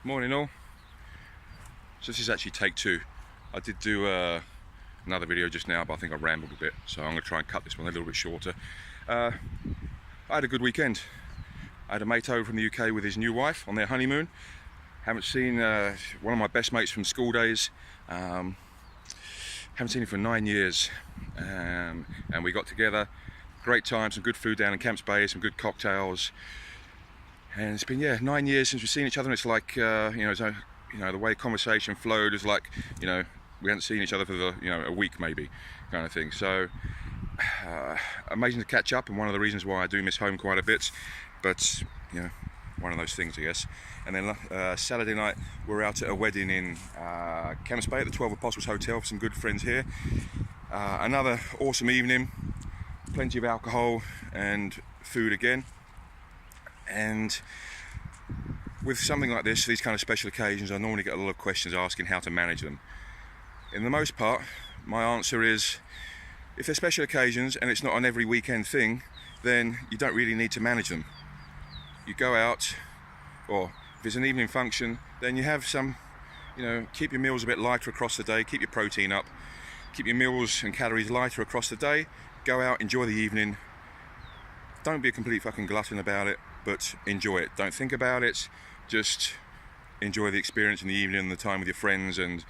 Morning all. So this is actually take two. I did do another video just now, but I think I rambled a bit, so I'm going to try and cut this one a little bit shorter. I had a good weekend. I had a mate over from the UK with his new wife on their honeymoon. Haven't seen one of my best mates from school days. Haven't seen him for 9 years, and we got together. Great time, some good food down in Camps Bay, some good cocktails. And it's been 9 years since we've seen each other, and it's like the way conversation flowed is like we hadn't seen each other for a week maybe, kind of thing. So amazing to catch up, and one of the reasons why I do miss home quite a bit. But one of those things, I guess. And then Saturday night we're out at a wedding in Camps Bay at the 12 Apostles Hotel for some good friends here. Another awesome evening, plenty of alcohol and food again. And with something like this, these kind of special occasions, I normally get a lot of questions asking how to manage them. In the most part, my answer is, if they're special occasions and it's not an every weekend thing, then you don't really need to manage them. You go out, or if it's an evening function, then you have some, keep your meals a bit lighter across the day, keep your protein up, keep your meals and calories lighter across the day, go out, enjoy the evening. Don't be a complete fucking glutton about it, but enjoy it. Don't think about it, just enjoy the experience in the evening and the time with your friends and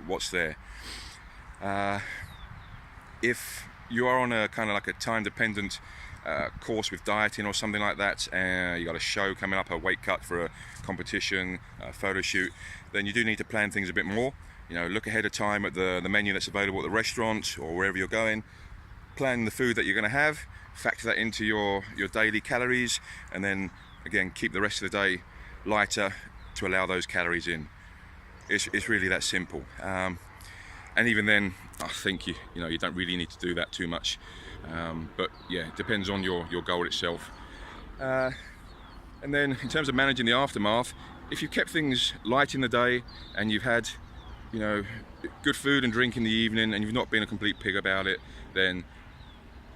what's there. If you are on a kind of like a time dependent course with dieting or something like that, and you got a show coming up, a weight cut for a competition, a photo shoot, then you do need to plan things a bit more. Look ahead of time at the menu that's available at the restaurant or wherever you're going. Plan the food that you're going to have, factor that into your daily calories, and then again keep the rest of the day lighter to allow those calories in. It's really that simple. And even then, I think you don't really need to do that too much. But yeah, it depends on your goal itself. And then in terms of managing the aftermath, if you've kept things light in the day and you've had good food and drink in the evening and you've not been a complete pig about it, then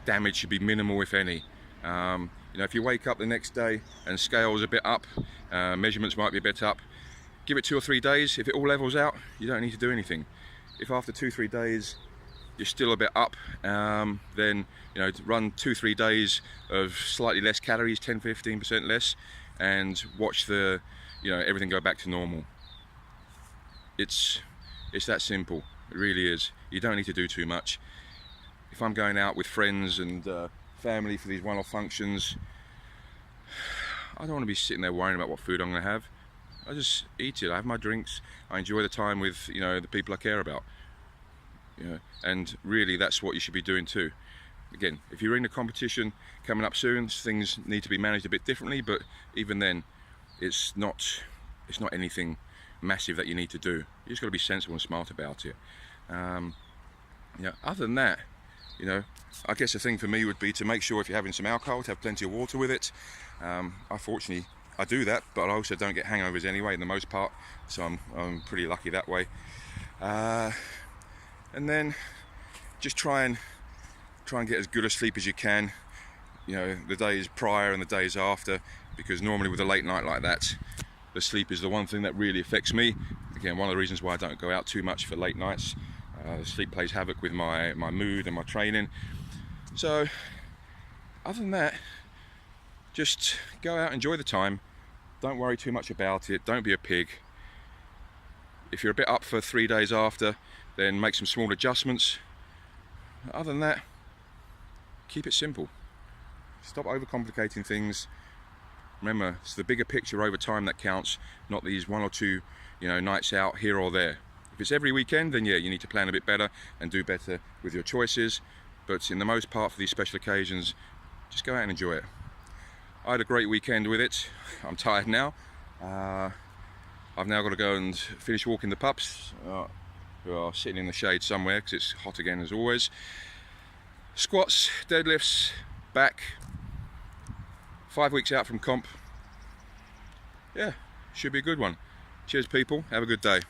damage should be minimal, if any. If you wake up the next day and scale's a bit up, measurements might be a bit up, give it 2 or 3 days. If it all levels out, you don't need to do anything. If after 2-3 days you're still a bit up, then run 2-3 days of slightly less calories, 10-15% less, and watch the everything go back to normal. It's that simple. It really is. You don't need to do too much. If I'm going out with friends and family for these one-off functions, I don't want to be sitting there worrying about what food I'm going to have. I just eat it. I have my drinks. I enjoy the time with the people I care about. And really, that's what you should be doing too. Again, if you're in a competition coming up soon, things need to be managed a bit differently. But even then, it's not anything massive that you need to do. You just got to be sensible and smart about it. Other than that, I guess the thing for me would be to make sure if you're having some alcohol, to have plenty of water with it. Unfortunately, I do that, but I also don't get hangovers anyway, in the most part, so I'm pretty lucky that way. And then just try and get as good a sleep as you can, the days prior and the days after, because normally with a late night like that, the sleep is the one thing that really affects me. Again, one of the reasons why I don't go out too much for late nights. The sleep plays havoc with my mood and my training. So other than that, just go out, enjoy the time. Don't worry too much about it. Don't be a pig. If you're a bit up for 3 days after, then make some small adjustments. Other than that, keep it simple. Stop overcomplicating things. Remember, it's the bigger picture over time that counts, not these 1 or 2 nights out here or there. If it's every weekend, then yeah, you need to plan a bit better and do better with your choices. But in the most part, for these special occasions, just go out and enjoy it. I had a great weekend with it. I'm tired now. I've now got to go and finish walking the pups, who are sitting in the shade somewhere because it's hot again as always. Squats, deadlifts, back. 5 weeks out from comp. Yeah, should be a good one. Cheers people, have a good day.